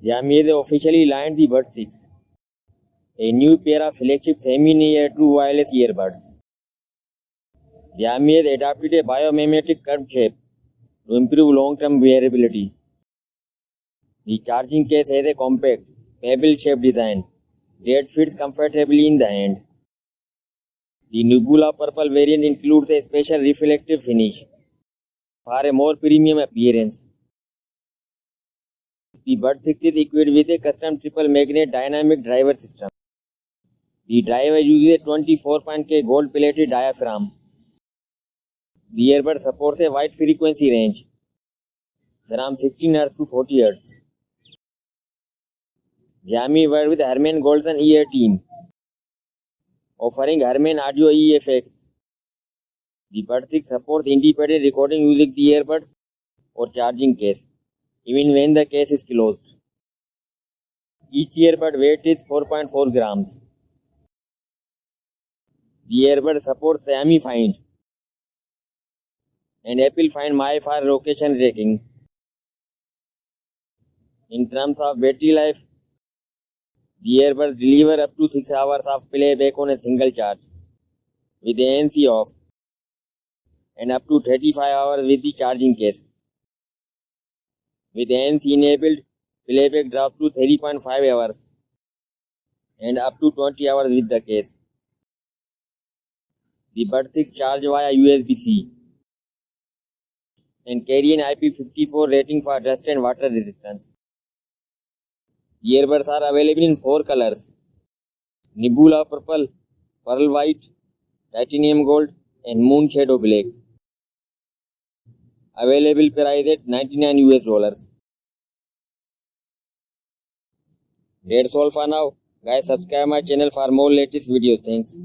Xiaomi has officially launched the Buds 6, a new pair of flagship semi-near true wireless earbuds. Xiaomi has adopted a biomimetic curved shape to improve long-term wearability. The charging case has a compact, pebble-shaped design that fits comfortably in the hand. The Nebula Purple variant includes a special reflective finish for a more premium appearance. The Buds 6 is equipped with a custom triple magnet dynamic driver system. The driver uses a 24.K gold-plated diaphragm. The earbud supports a wide frequency range from 16 Hz to 40 Hz. Xiaomi worked with Harman Golden Ear team, offering Harman Audio effects. The Buds 6 supports independent recording using the earbuds or charging case, even when the case is closed. Each earbud weight is 4.4 grams. The earbud supports Xiaomi Find and Apple Find My for location tracking. In terms of battery life, the earbuds deliver up to 6 hours of playback on a single charge with ANC off and up to 35 hours with the charging case. With ANC enabled, playback drops to 3.5 hours and up to 20 hours with the case. The Buds 6 charge via USB-C and carry an IP54 rating for dust and water resistance. The earbuds are available in 4 colors: Nebula Purple, Pearl White, Titanium Gold and Moon Shadow Black. Available price at $99. That's all for now. Guys, subscribe my channel for more latest videos. Thanks.